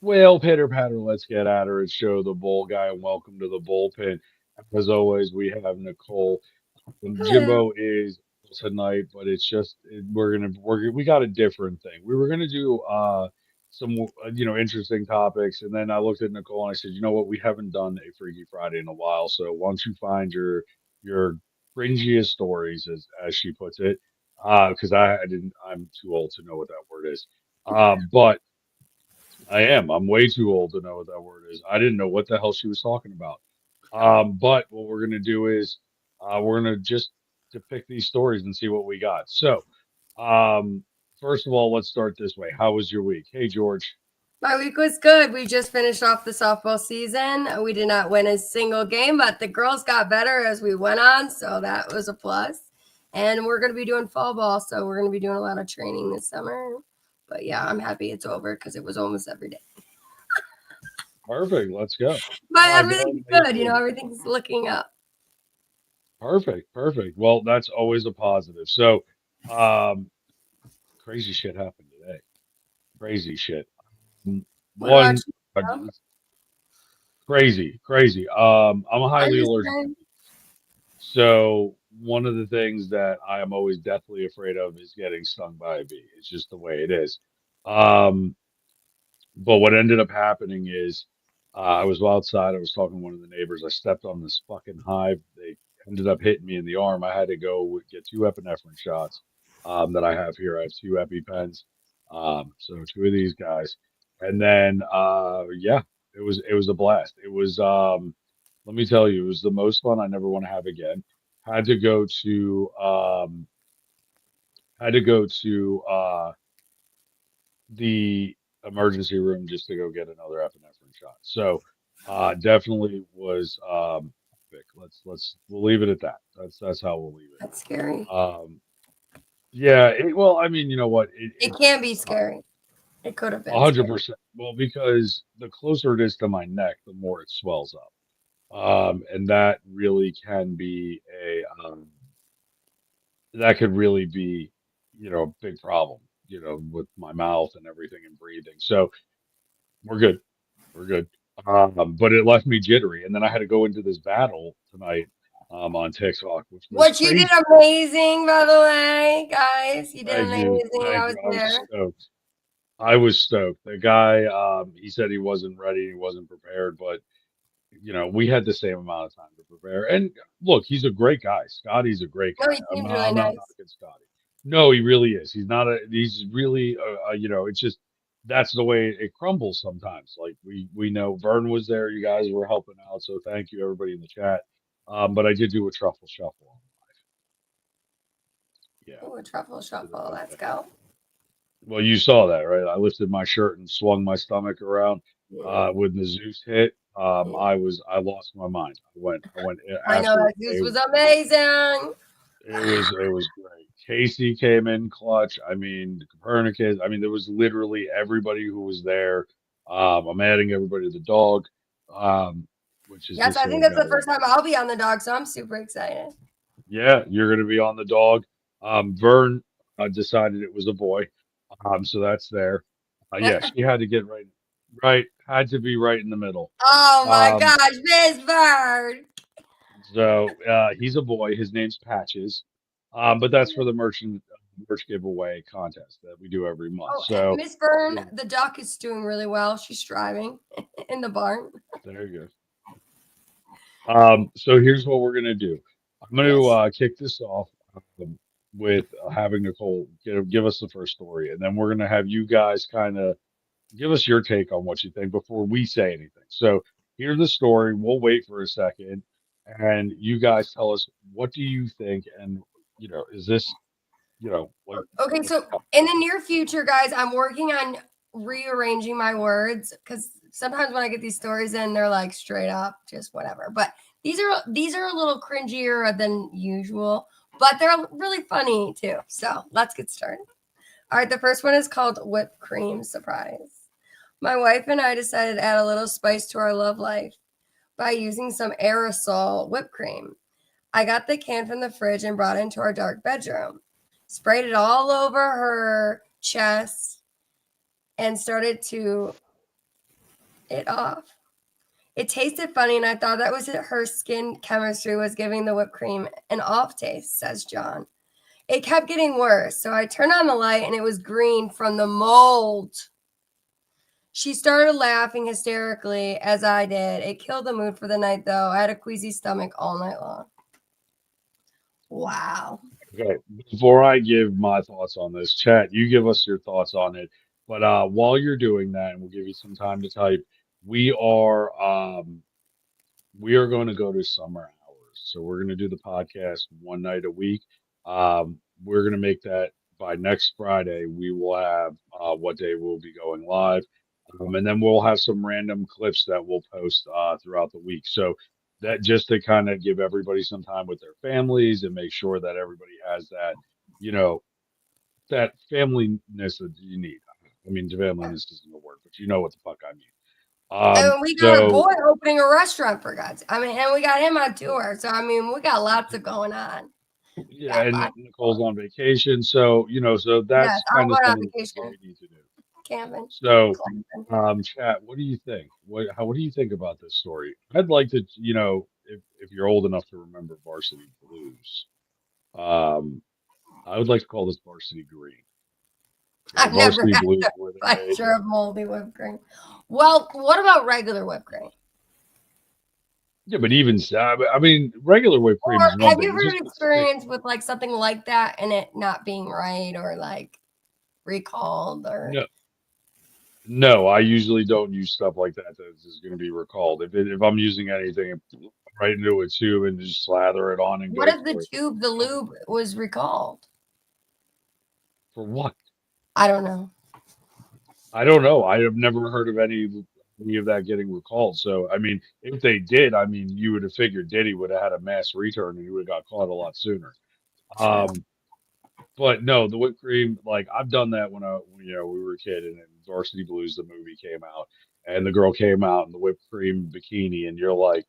Well, pitter patter, let's get at her. It's Joe the Bull Guy, and welcome to the bullpen. As always, we have Nicole. And Hello. Jimbo is tonight, but it's just we got a different thing. We were gonna do some interesting topics, and then I looked at Nicole and I said, you know what, we haven't done a Freaky Friday in a while, so why don't you find your cringiest stories, as she puts it, because I didn't I'm too old to know what that word is, but I'm way too old to know what that word is. I didn't know what the hell she was talking about. But what we're gonna do is we're gonna just depict these stories and see what we got. So, um, first of all, let's start this way. How was your week? Hey, George. My week was good. We just finished off the softball season. We did not win a single game, but the girls got better as we went on, so that was a plus. And we're going to be doing fall ball, so we're going to be doing a lot of training this summer. But yeah, I'm happy it's over because it was almost every day. Perfect. Let's go. But All right, Vern, everything's how you good, doing? everything's looking up. Perfect. Perfect. Well, that's always a positive. So, um, crazy shit happened today. Crazy shit. Mm, What about One, you? uh, Huh? crazy, crazy. I'm I'm highly just allergic to saying. bees. So one of the things that I am always deathly afraid of is getting stung by a bee. It's just the way it is. Um, but what ended up happening is I was outside. I was talking to one of the neighbors. I stepped on this fucking hive. They ended up hitting me in the arm. I had to go get two epinephrine shots that I have here. I have two EpiPens. So two of these guys. And then yeah, it was a blast. Let me tell you, it was the most fun I never want to have again. Had to go to um had to go to the emergency room just to go get another epinephrine shot. So definitely was epic. We'll leave it at that. That's how we'll leave That's scary. it. Yeah, well, I mean, you know what? It can be scary. It could have been scary. 100%. Well, because the closer it is to my neck, the more it swells up. And that could really be, a big problem, with my mouth and everything and breathing. So we're good. We're good. But it left me jittery, and then I had to go into this battle tonight on TikTok, which was What you did crazy. amazing, by the way, guys. You did Thank you, amazing. I thank was you. I was there. stoked. I was stoked. The guy, he said he wasn't ready, he wasn't prepared, but we had the same amount of time to prepare. And look, he's a great guy. Scotty's a great No, guy. he I'm seemed not, really I'm not nice. knocking Scotty. No, he really is. He's really, it's just that's the way it crumbles sometimes. Like we know Vern was there. You guys were helping out, so thank you everybody in the chat. But I did do a truffle shuffle on live. Yeah, Ooh, a truffle did a shuffle. little Let's bit. go. Well, you saw that, right? I lifted my shirt and swung my stomach around. Yeah, When the Zeus hit, yeah. I lost my mind. I went I know absolutely. that juice was amazing. It was great. Casey came in clutch. I mean, Copernicus. I mean, there was literally everybody who was there. I'm adding everybody to the dog, um, which is Yes, this I think little that's guy the right first time I'll be on the dog, so I'm super excited. here. Yeah, you're going to be on the dog. Vern decided it was a boy, so that's there. Yeah, she had to get right, had to be right in the middle. Oh my Um, gosh, Miss Bird. so he's a boy. His name's Patches, but that's for the merch giveaway contest that we do every month. Oh, So Miss Byrne, yeah, the duck is doing really well. She's striving in the barn. there you go. So here's what we're gonna do. I'm gonna Yes. kick this off with having Nicole give us the first story, and then we're gonna have you guys kind of give us your take on what you think before we say anything. So here's the story. We'll wait for a second, and you guys tell us what do you think, and is this like Okay, what's so in the near future, guys, I'm working on rearranging my words because sometimes when I get these stories in, they're like straight up, just whatever. But these are a little cringier than usual, but they're really funny too. So let's get started. All right, the first one is called whipped cream surprise. My wife and I decided to add a little spice to our love life by using some aerosol whipped cream. I got the can from the fridge and brought it into our dark bedroom, sprayed it all over her chest, and started to it off. It tasted funny, and I thought that was her skin chemistry was giving the whipped cream an off taste, says John. It kept getting worse, so I turned on the light, and it was green from the mold. She started laughing hysterically, as I did. It killed the mood for the night, though. I had a queasy stomach all night long. Wow. Okay, before I give my thoughts on this, chat, you give us your thoughts on it. But while you're doing that, and we'll give you some time to type, we are going to go to summer hours. So we're going to do the podcast one night a week. We're going to make that by next Friday. We will have what day we'll be going live. And then we'll have some random clips that we'll post throughout the week. So that just to kind of give everybody some time with their families and make sure that everybody has that, you know, that familyness that you need. I mean, familyness isn't a word, but you know what the fuck I mean. And we got a boy opening a restaurant for God's. I mean, and we got him on tour. So I mean, we got lots of going on. Yeah, and Nicole's on vacation, so so that's kind of something that we need to do. Camping. So, chat, what do you think? What do you think about this story? I'd like to, if you're old enough to remember Varsity Blues, I would like to call this Varsity Green. I've never had a picture of moldy whipped cream. Well, what about regular whipped cream? Yeah, but even I mean, regular whipped cream. Have you ever experienced with like something like that and it not being right or like recalled or? No, I usually don't use stuff like that is going to be recalled. If I'm using anything, right into a tube and just slather it on and what if the tube, the lube was recalled? For what? I don't know. I don't know. I have never heard of any of that getting recalled. So, I mean, if they did, I mean, you would have figured Diddy would have had a mass return and he would have got caught a lot sooner. But no, the whipped cream, like I've done that when we were a kid and Varsity Blues, the movie came out and the girl came out in the whipped cream bikini and you're like,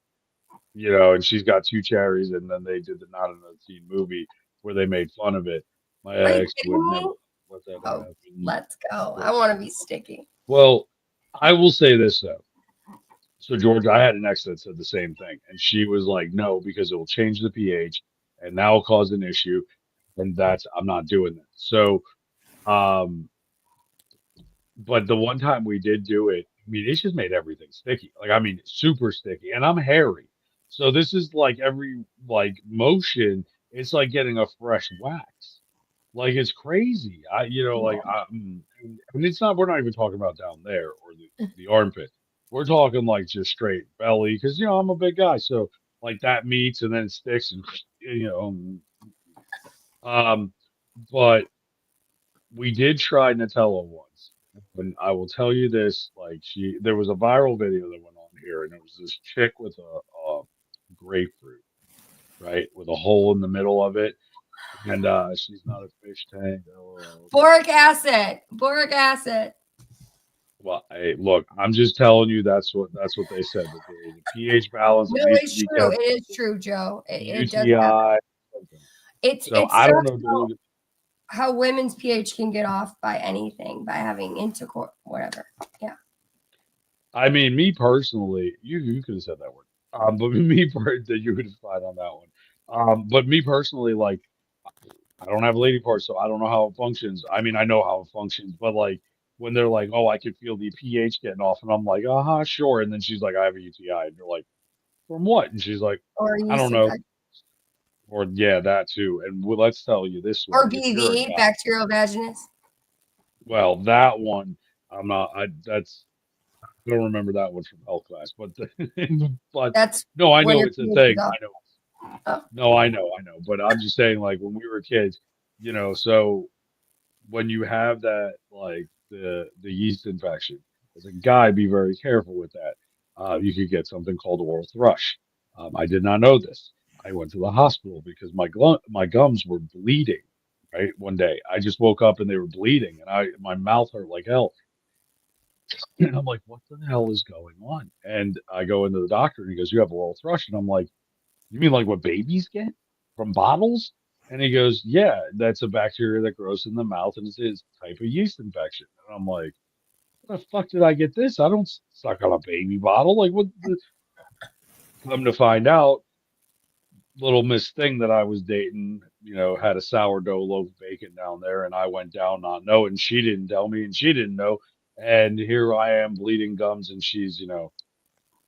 and she's got two cherries and then they did the Not Another Teen movie where they made fun of it. My ex would never let that happen. Let's go. I want to be sticky. Well, I will say this though. So George, I had an ex that said the same thing and she was like, no, because it will change the pH and that will cause an issue. And I'm not doing that. So, but the one time we did do it, I mean, it just made everything sticky. Like, I mean, super sticky. And I'm hairy. So this is like every motion, it's like getting a fresh wax. Like it's crazy. And it's not, we're not even talking about down there or the armpit. We're talking like just straight belly because I'm a big guy. So like that meets and then it sticks and but we did try Nutella once. And I will tell you this, there was a viral video that went on here and it was this chick with a grapefruit, right? With a hole in the middle of it. And she's not a fish tank. Boric acid. Well, hey, look, I'm just telling you that's what they said. That the pH balance. No, it's true. It is true, Joe. It does happen. I don't know how women's pH can get off by anything, by having intercourse, whatever. Yeah. I mean, me personally, you could have said that word. But me that you could have fine on that one. But me personally, like, I don't have lady parts, so I don't know how it functions. I mean, I know how it functions, but like when they're like, "Oh, I can feel the pH getting off," and I'm like, sure." And then she's like, "I have a UTI," and you're like, "From what?" And she's like, "I don't know." Or yeah, that too. And let's tell you this one. Or BV, bacterial vaginis. Well, that one, I'm not. I don't remember that one from health class, but that's no, I know it's a thing. I know. Oh. No, I know. But I'm just saying, like when we were kids, so when you have that, like the yeast infection, as a guy, be very careful with that. You could get something called oral thrush. I did not know this. I went to the hospital because my gums were bleeding. Right, one day I just woke up and they were bleeding, and my mouth hurt like hell. And I'm like, what the hell is going on? And I go into the doctor, and he goes, "You have oral thrush," and I'm like, "You mean like what babies get from bottles?" And he goes, "Yeah, that's a bacteria that grows in the mouth, and it's a type of yeast infection." And I'm like, the fuck did I get this? I don't suck on a baby bottle. Like what? Come to find out, little Miss Thing that I was dating, had a sourdough loaf of bacon down there, and I went down not knowing. She didn't tell me, and she didn't know. And here I am bleeding gums, and she's,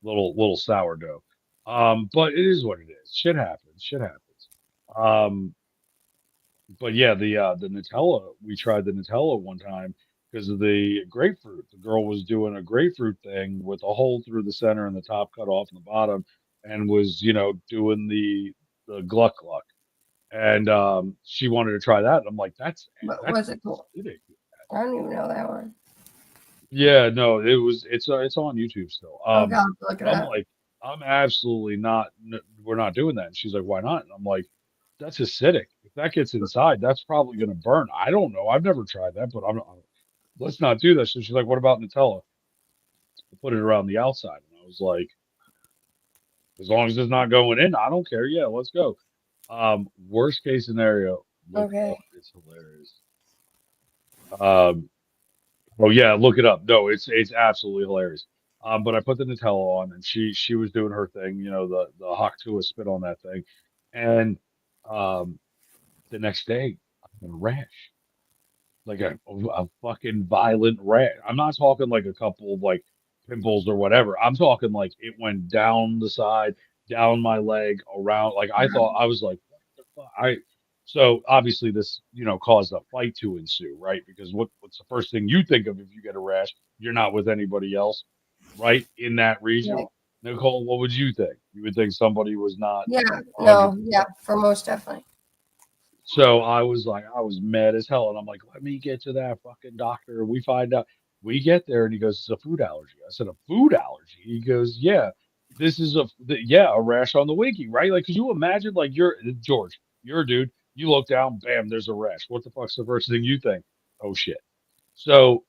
little sourdough. But it is what it is. Shit happens. Shit happens. Um, but yeah, the Nutella, we tried the Nutella one time because of the grapefruit. The girl was doing a grapefruit thing with a hole through the center and the top cut off in the bottom, and was doing the gluck gluck. And she wanted to try that. And I'm like, But that's was it cool? acidic. I don't even know that one. Yeah, no, it's on YouTube still. Okay, I'll have to look it I'm up. like, I'm absolutely not. We're not doing that. And she's like, why not? And I'm like, that's acidic. If that gets inside, that's probably going to burn. I don't know. I've never tried that, but let's not do this. So she's like, what about Nutella? I put it around the outside, and I was like, as long as it's not going in, I don't care. Yeah, let's go. Worst case scenario. Look it Okay. up. It's hilarious. Um, Oh yeah, look it up. No, it's absolutely hilarious. But I put the Nutella on, and she was doing her thing, the Hawk Tuah spit on that thing, and um, the next day I had a rash, like a fucking violent rash. I'm not talking like a couple of like pimples or whatever. I'm talking like it went down the side, down my leg, around. Like I thought I was like, what the fuck? So obviously this, caused a fight to ensue, right? Because what's the first thing you think of if you get a rash? You're not with anybody else, right? In that region. Right. Nicole, what would you think? You would think somebody was not Yeah. 100%. No. Yeah. For most definitely. So I was like, I was mad as hell. And I'm like, let me get to that fucking doctor. We find out. We get there and he goes, it's a food allergy. I said, a food allergy? He goes, yeah, this is a rash on the winky, right? Like, could you imagine, like, George, you're a dude. You look down, bam, there's a rash. What the fuck's the first thing you think? Oh, shit. So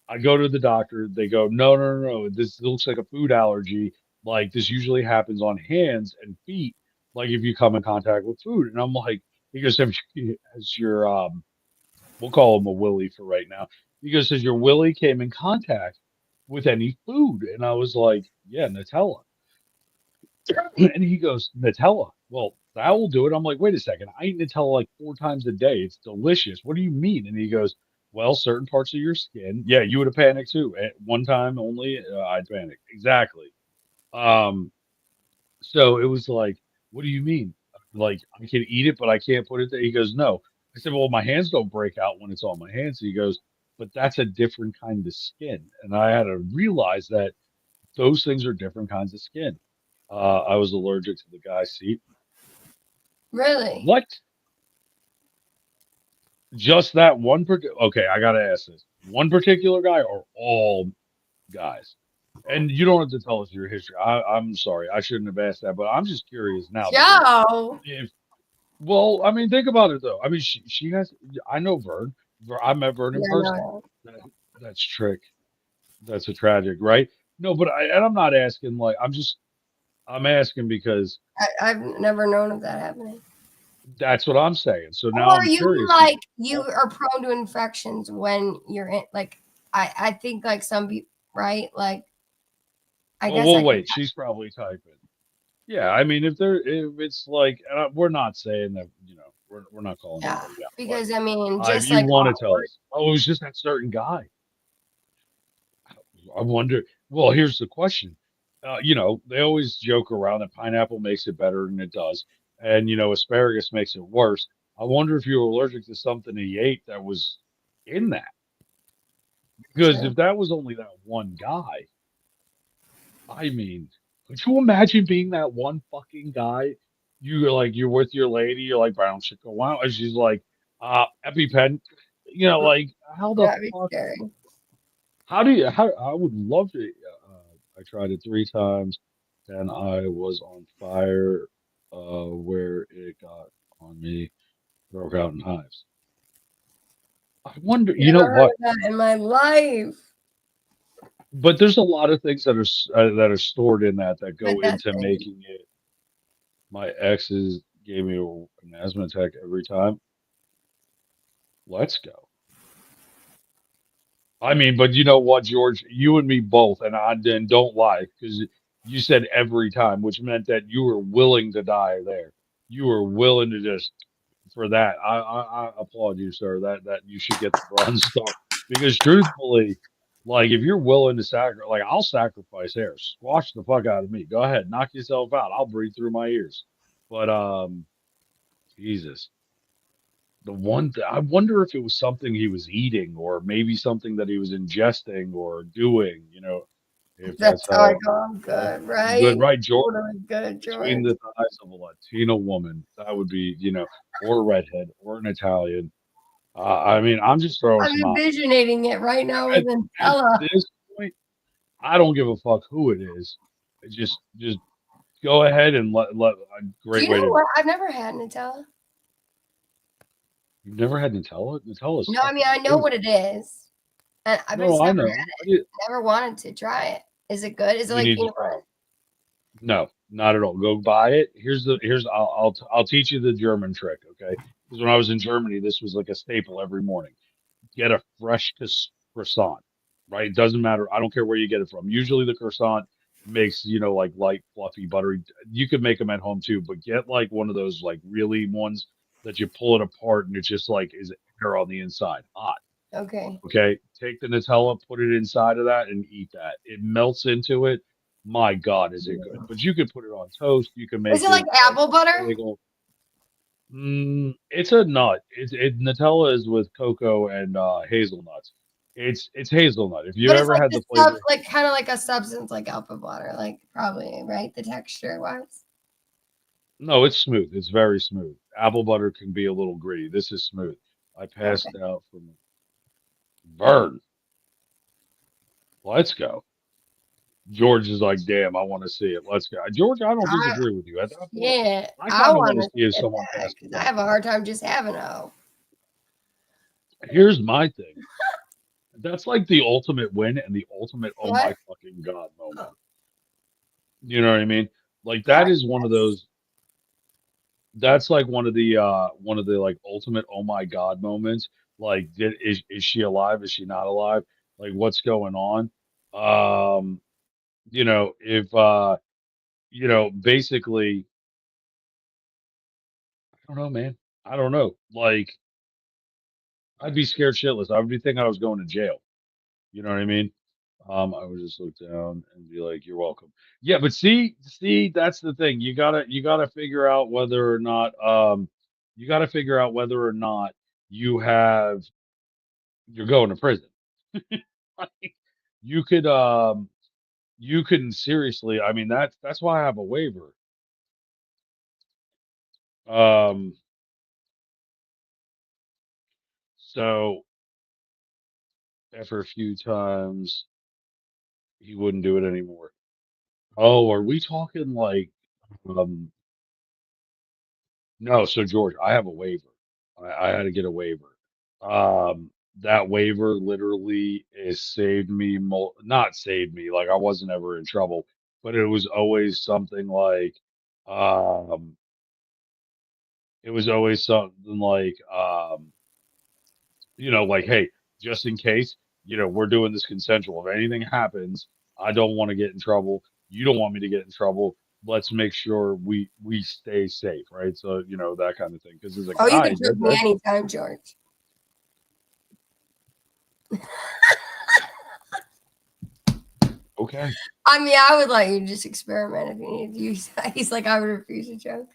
I go to the doctor. They go, no, no, no, no. This looks like a food allergy. Like this usually happens on hands and feet. Like if you come in contact with food. And I'm like, he goes, has your we'll call him a Willie for right now. He goes, has your Willie came in contact with any food? And I was like, yeah, Nutella. And he goes, Nutella. Well, that will do it. I'm like, wait a second. I eat Nutella like 4 times a day. It's delicious. What do you mean? And he goes, well, certain parts of your skin. Yeah, you would have panicked too. At one time only, I'd panic. Exactly. Um, so it was like, what do you mean? Like, I can eat it, but I can't put it there. He goes, no. I said, well, my hands don't break out when it's on my hands. He goes, but that's a different kind of skin. And I had to realize that those things are different kinds of skin. I was allergic to the guy's seat. Really? What? Just that one? Okay, I gotta ask this: one particular guy or all guys? And you don't have to tell us your history. I'm sorry, I shouldn't have asked that, but I'm just curious now because Joe. if well, I mean, think about it though. I mean, she has. I know Vern. I met Vern in Yeah. person. No. That, that's trick. That's a tragic, right? No, but I'm not asking like I'm asking because I've never known of that happening. that's what I'm saying. So now Or I'm you mean curious. like you are prone to infections when you're in like I think like some people right like I Well, guess we'll I could wait. She's probably typing. Yeah, I mean, if it's like, we're not saying that, we're not calling yeah anybody out, but because I mean if just you like want to tell us, oh, it was just that certain guy. I wonder. Well, here's the question. They always joke around that pineapple makes it better than it does, and asparagus makes it worse. I wonder if you were allergic to something he ate that was in that. Because true. if that was only that one guy, I mean, could you imagine being that one fucking guy? You're with your lady, you're like, brown shit go out. And she's like, EpiPen. Like, how the That'd be fuck, scary. how, I would love to. I tried it 3 times and I was on fire, where it got on me, broke out in hives. I wonder, you know Never heard what? of that in my life. But there's a lot of things that are stored in that But go that's into it. making it. My exes gave me an asthma attack every time. Let's go. I mean, but you know what, George? You and me both, and I then don't lie because you said every time, which meant that you were willing to die there. You were willing to just for that. I applaud you, sir. That you should get the Bronze Star because truthfully, like if you're willing to sacrifice, like I'll sacrifice hair, squash the fuck out of me. Go ahead, knock yourself out. I'll breathe through my ears. But Jesus. The one I wonder if it was something he was eating or maybe something that he was ingesting or doing, if That's that's how I how go. I'm good, good, right? right, George, Totally good, between George. the thighs of a Latina woman, that would be, or a redhead or an Italian. I mean, I'm just throwing I'm some out. envisioning it right now At, with at Nutella. this point, I don't give a fuck who it is. Just go ahead and let a Do great you way know to go. what? I've never had Nutella. You've never had Nutella? Nutella is No, I mean fucking I know amazing. what it is, but No, just I never know. had it. Never wanted to try it. Is it good? Is it You like need to peanut try butter? it. No, not at all. Go buy it. I'll teach you the German trick, okay? Because when I was in Germany, this was like a staple every morning. Get a fresh croissant, right? It doesn't matter. I don't care where you get it from. Usually the croissant makes, like light, fluffy, buttery. You could make them at home too, but get like one of those like really ones that you pull it apart and it just like is air on the inside, hot. Okay. Okay, take the Nutella, put it inside of that, and eat that. It melts into it. My God, is it good? But you could put it on toast. You can Is make it like it like apple a butter? bagel. It's a nut. Nutella is with cocoa and hazelnuts. It's hazelnut. If you But it's ever like had the the flavor, like kind of like a substance like apple butter, like probably, right? The texture wise. no, it's smooth. It's very smooth. Apple butter can be a little gritty. This is smooth. I Okay. passed out from burn. Let's go. George is like, damn, I want to see it. Let's go. George, I don't I disagree with you. At that point, yeah, I I kind of want want to to see if get someone that passed because I away. have a hard time just having a. Here's my thing. That's like the ultimate win and the ultimate oh What? my fucking god moment. Oh, You know what I mean? Like yeah. that is one of those that's like one of the like ultimate oh my god moments. Like is she alive? Is she not alive? Like what's going on? Um, if basically I don't know, man. I don't know. Like I'd be scared shitless. I would be thinking I was going to jail. You know what I mean? I would just look down and be like, "You're welcome." Yeah, but see, that's the thing. You gotta figure out whether or not you have you're going to prison. Like, you could you can seriously. I mean, that's why I have a waiver. Um, so after a few times, he wouldn't do it anymore. Oh, are we talking like um no, so George, I have a waiver. I had to get a waiver. That waiver literally is saved me, not saved me, like I wasn't ever in trouble, but it was always something like, um, it was always something like, like, hey, just in case, we're doing this consensual. If anything happens, I don't want to get in trouble. You don't want me to get in trouble. Let's make sure we stay safe, right? So, that kind of thing. Because as a Oh, you guy, can trick me anytime, George. okay. I mean, I would let you just experiment if you need to use that. He's like, I would refuse to joke.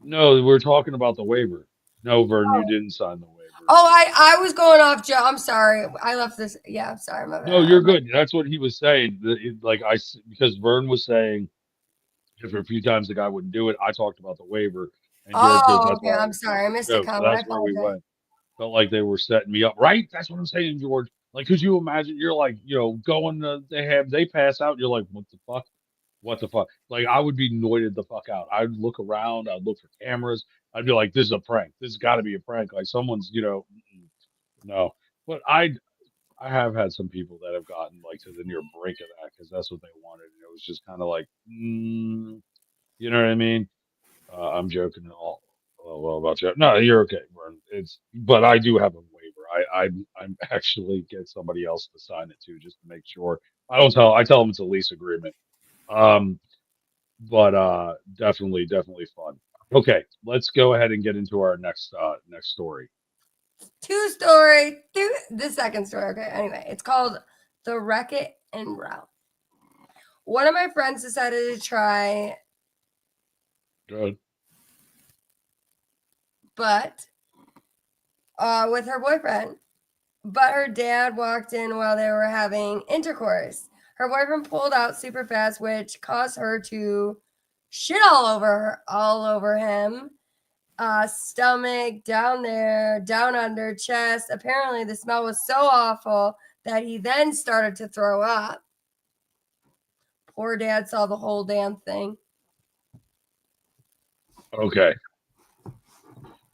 No, we're talking about the waiver. No, Vern, you Oh, didn't sign the waiver. I was going off, Joe. I'm sorry. I left this. Yeah, I'm sorry. My No, bad. you're good. That's what he was saying. Like because Vern was saying after a few times the guy wouldn't do it. I talked about the waiver, and George goes, Oh, "That's okay. why I I'm was sorry. I making missed a jokes." So comment. I that's where we apologize. went. Felt like they were setting me up, right? That's what I'm saying, George. Like, could you imagine? You're like, going to they pass out. You're like, what the fuck? What the fuck? Like, I would be noited the fuck out. I'd look around. I'd look for cameras. I'd be like, this is a prank. This has got to be a prank. Like, someone's, no. But I have had some people that have gotten like to the near brink of that because that's what they wanted. And it was just kind of like, you know what I mean? I'm joking and all. Well, about you. No, you're okay, Vern. But I do have a waiver. I'm actually get somebody else to sign it too, just to make sure. I tell them it's a lease agreement. Um, but definitely fun. Okay, let's go ahead and get into our next story. The second story. Okay, anyway, it's called The Wreck-It and Ralph. One of my friends decided to try, Good. but with her boyfriend. But her dad walked in while they were having intercourse. Her boyfriend pulled out super fast, which caused her to shit all over him. Stomach, down there, down under, chest. Apparently, the smell was so awful that he then started to throw up. Poor dad saw the whole damn thing. Okay.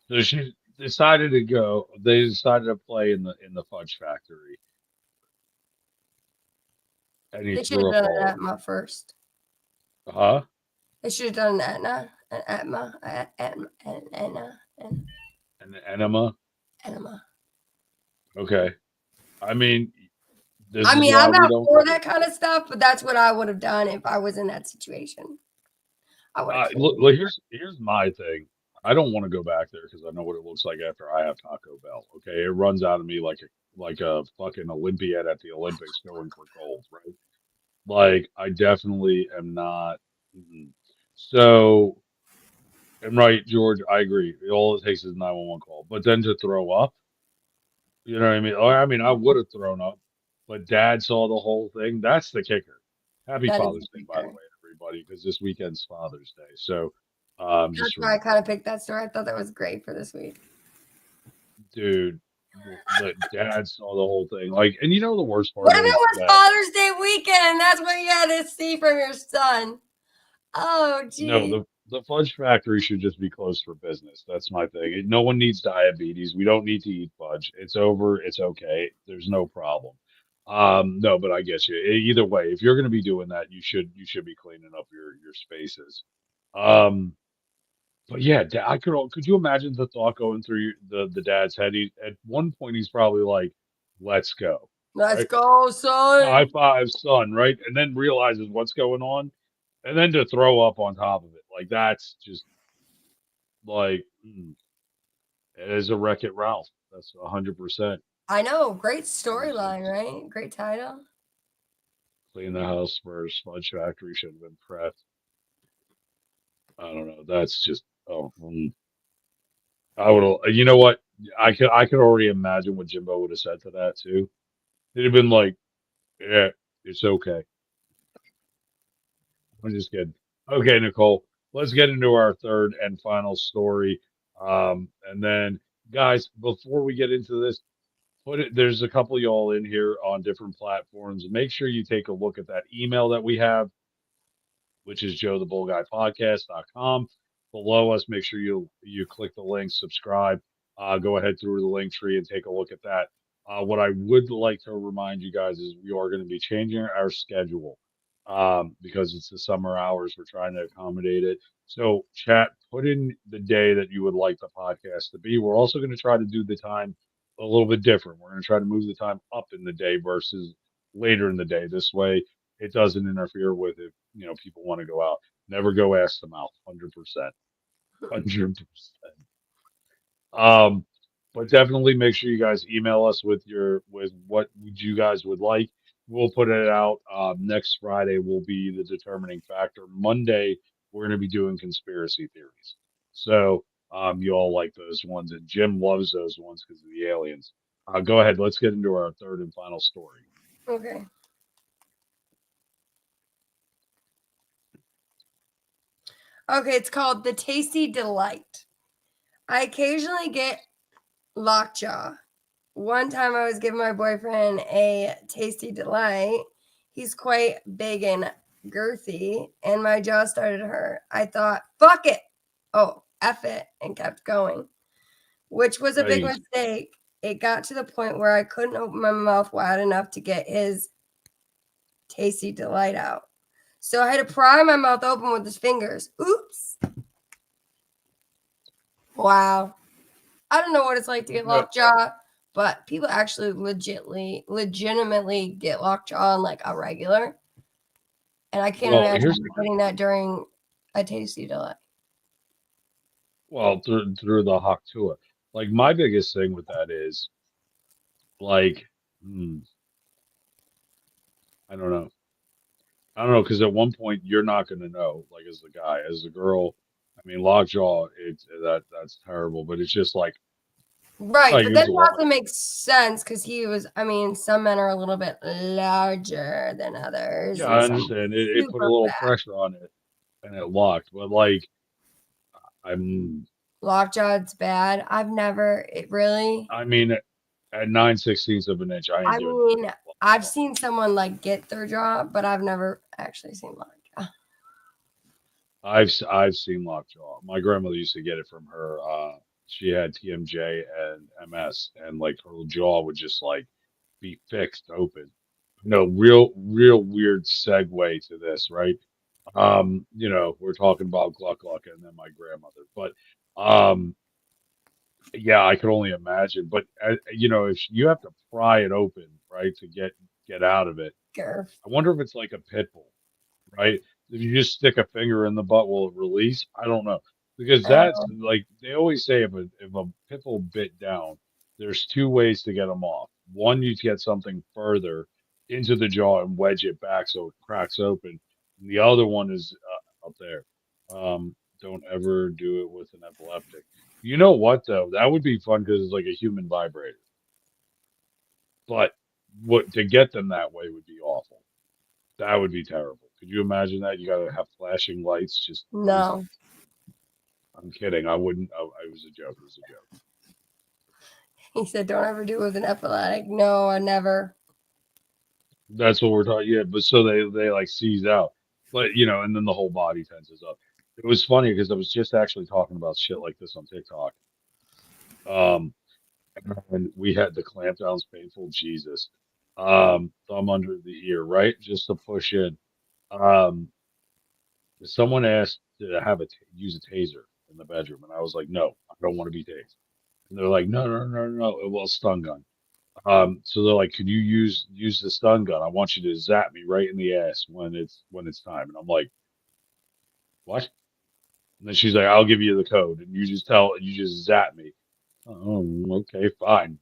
So she decided to go. They decided to play in the Fudge Factory, and he They should have threw up done all an over. Etna first. Huh? They should have done an Etna, an An enema. enema. Okay. I mean, this I is mean, why I'm we not don't. for that kind of stuff, but that's what I would have done if I was in that situation. I would have. Look, here's my thing. I don't want to go back there because I know what it looks like after I have Taco Bell. Okay, it runs out of me like a fucking Olympiad at the Olympics going for gold, right? Like I definitely am not. Mm-mm. So, and right, George, I agree. All it takes is a 911 call, but then to throw up, you know what I mean? Or I mean, I would have thrown up, but Dad saw the whole thing. That's the kicker. Happy That is Father's Day, by the weaker. way, everybody, because this weekend's Father's Day. So, That's just why I remember. kind of picked that story. I thought that was great for this week. Dude, the dad saw the whole thing. Like, and you know the worst part What if it is was that Father's Day weekend and that's what you had to see from your son? Oh, no, geez. the fudge factory should just be closed for business. That's my thing. No one needs diabetes. We don't need to eat fudge. It's over. It's okay. There's no problem. No, but I guess you either way, if you're going to be doing that, you should be cleaning up your spaces. Um, but yeah, could you imagine the thought going through the dad's head? At one point, he's probably like, "Let's go." Let's Right? go, High son. five, son, right? And then realizes what's going on, and then to throw up on top of it, like that's just like it is a Wreck It Ralph. That's 100%. I know. Great storyline, right? Great title. Clean the house first. Fudge Factory should have been prepped. I don't know. That's just I would. You know what? I could already imagine what Jimbo would have said to that too. He'd have been like, "Yeah, it's okay." I'm just kidding. Okay, Nicole, let's get into our third and final story. And then, guys, before we get into this, there's a couple of y'all in here on different platforms. Make sure you take a look at that email that we have, which is joethebullguypodcast.com. Below us, make sure you click the link, subscribe. Go ahead through the link tree and take a look at that. What I would like to remind you guys is we are going to be changing our schedule because it's the summer hours. We're trying to accommodate it. So, chat, put in the day that you would like the podcast to be. We're also going to try to do the time a little bit different. We're going to try to move the time up in the day versus later in the day. This way, it doesn't interfere with if people want to go out. Never go ask them out. 100%. 100%. Um, but definitely make sure you guys email us with what you guys would like. We'll put it out. Next Friday will be the determining factor. Monday we're going to be doing conspiracy theories. So you all like those ones, and Jim loves those ones because of the aliens. Go ahead. Let's get into our third and final story. Okay. Okay, it's called The Tasty Delight. I occasionally get lockjaw. One time I was giving my boyfriend a Tasty Delight. He's quite big and girthy, and my jaw started to hurt. I thought, fuck it. Oh, F it, and kept going, which was a big Nice. mistake. It got to the point where I couldn't open my mouth wide enough to get his Tasty Delight out. So I had to pry my mouth open with his fingers. Oops. Wow. I don't know what it's like to get No, lockjaw, but people actually legitimately get lockjaw on like a regular. And I can't Well, imagine here's getting that during a tasty delight. well through the Haktua. Like my biggest thing with that is like, hmm, I don't know. I don't know because at one point you're not going to know. Like as the guy, as the girl. I mean, lockjaw. It's that's terrible. But it's just like, oh, Right, but then here's a it lot. also makes sense because he was, I mean, some men are a little bit larger than others, Yeah, and I some understand. It put a super little fat. pressure on it, and it locked. But like, I'm. Lockjaw's bad. I've never, it really, I mean, at 9/16 of an inch, I ain't I doing nothing mean, with I've lockjaw. seen someone like get their jaw, but I've never actually seen lockjaw. I've seen lockjaw. My grandmother used to get it from her. She had TMJ and MS, and like her jaw would just like be fixed open. No, real weird segue to this, right? We're talking about Gluck Gluck and then my grandmother, but um, yeah, I could only imagine. But if you have to pry it open, right, to get out of it, Gerf. I wonder if it's like a pit bull, right? If you just stick a finger in the butt, will it release? I don't know because that's Um, like they always say if a pit bull bit down, there's two ways to get them off. One, you get something further into the jaw and wedge it back so it cracks open. And the other one is up there. Don't ever do it with an epileptic. You know what though? That would be fun because it's like a human vibrator. But what to get them that way would be awful. That would be terrible. Could you imagine that? You gotta have flashing lights. Just no. I'm kidding. I wouldn't. I was a joke. It was a joke. He said, don't ever do it with an epileptic. No, I never. That's what we're talking. Yeah, but so they like seize out, but and then the whole body tenses up. It was funny because I was just actually talking about shit like this on TikTok. Um, and we had the clamp downs painful. Jesus. Thumb under the ear, right? Just to push in. Um, someone asked to use a taser in the bedroom, and I was like, no, I don't want to be tased. And they're like, no, no, no, no, no. Well, stun gun. So they're like, could you use the stun gun? I want you to zap me right in the ass when it's time. And I'm like, what? And then she's like, I'll give you the code, and you just zap me. Oh, okay, fine.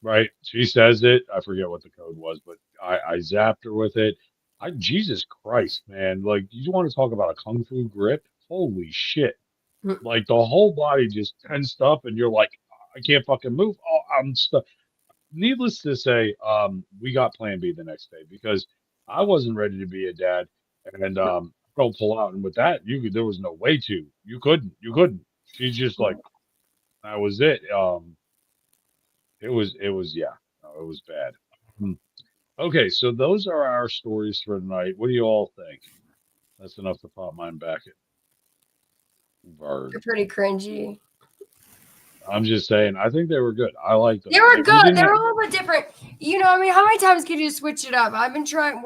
Right? She says it. I forget what the code was, but I zapped her with it. Jesus Christ, man! Like, you want to talk about a kung fu grip? Holy shit! Like the whole body just tensed up, and you're like, I can't fucking move. Oh, I'm stuck. Needless to say, we got Plan B the next day because I wasn't ready to be a dad, and don't pull out. And with that, there was no way to. You couldn't. She's just like that was it. It was yeah, no, it was bad. Hmm. Okay, so those are our stories for tonight. What do you all think? That's enough to pop mine back at They're Vard. pretty cringy. I'm just saying, I think they were good. I liked them. They were Like we good. didn't They have, were a little bit different. I mean, how many times could you switch it up? I've been trying.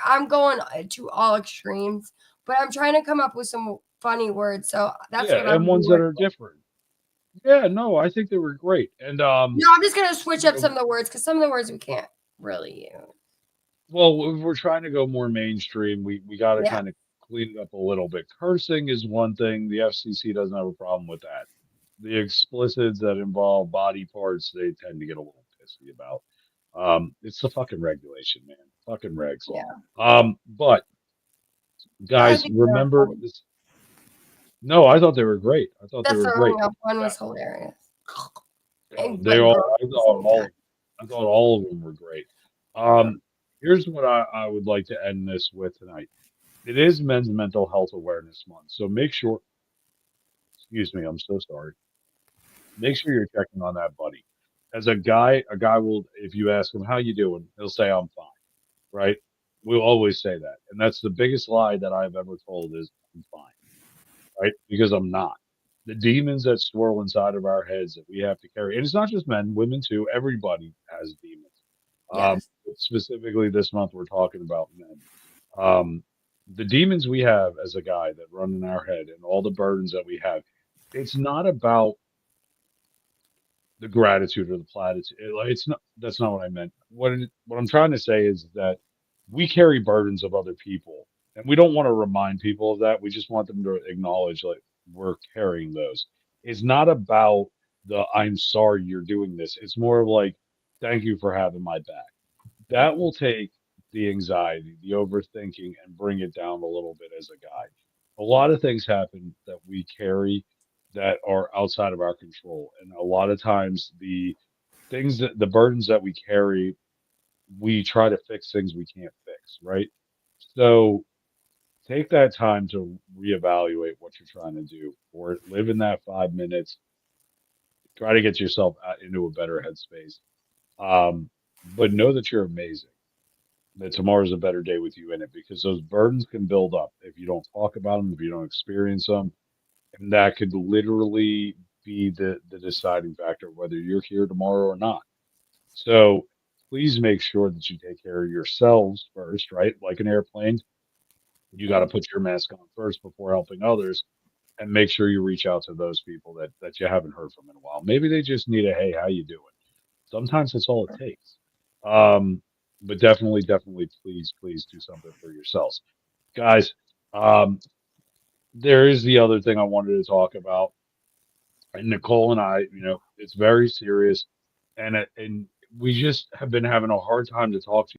I'm going to all extremes, but I'm trying to come up with some funny words. So that's yeah, what and I'm ones that doing. are different. Yeah, no, I think they were great. And No, I'm just gonna switch you up know, some of the words because some of the words we can't really use. well, if we're trying to go more mainstream, we got to Yeah. kind of clean it up a little bit. Cursing is one thing. The FCC doesn't have a problem with that. The explicits that involve body parts, they tend to get a little pissy about. It's the fucking regulation, man. Fucking regs. Yeah. But I guys, think they're remember funny. this. No, I thought they were great. I thought they That's were throwing great. up one Yeah, was hilarious. they But all. gross I at the thought same all. time. Of them, I thought all of them were great. Um, here's what I would like to end this with tonight. It is Men's Mental Health Awareness Month, so make sure. Excuse me, I'm so sorry. Make sure you're checking on that buddy. As a guy will, if you ask him how you doing, he'll say I'm fine, right? We'll always say that, and that's the biggest lie that I've ever told is I'm fine, right? Because I'm not. The demons that swirl inside of our heads that we have to carry, and it's not just men, women too. Everybody has demons. Yes. Specifically this month, we're talking about men. Um, the demons we have as a guy that run in our head and all the burdens that we have, it's not about the gratitude or the platitude. Like it's not that's not what I meant. What I'm trying to say is that we carry burdens of other people, and we don't want to remind people of that. We just want them to acknowledge like we're carrying those. It's not about the I'm sorry you're doing this. It's more of like thank you for having my back. That will take the anxiety, the overthinking, and bring it down a little bit as a guide. A lot of things happen that we carry that are outside of our control. And a lot of times the burdens that we carry, we try to fix things we can't fix, right? So take that time to reevaluate what you're trying to do or live in that 5 minutes, try to get yourself into a better headspace. Um, but know that you're amazing, that tomorrow's a better day with you in it because those burdens can build up if you don't talk about them, if you don't experience them, and that could literally be the deciding factor whether you're here tomorrow or not. So please make sure that you take care of yourselves first, right? Like an airplane, you got to put your mask on first before helping others, and make sure you reach out to those people that you haven't heard from in a while. Maybe they just need a hey, how you doing? Sometimes that's all it takes. Um, but definitely, please do something for yourselves, guys. Um, there is the other thing I wanted to talk about, and Nicole and I, it's very serious, and we just have been having a hard time to talk to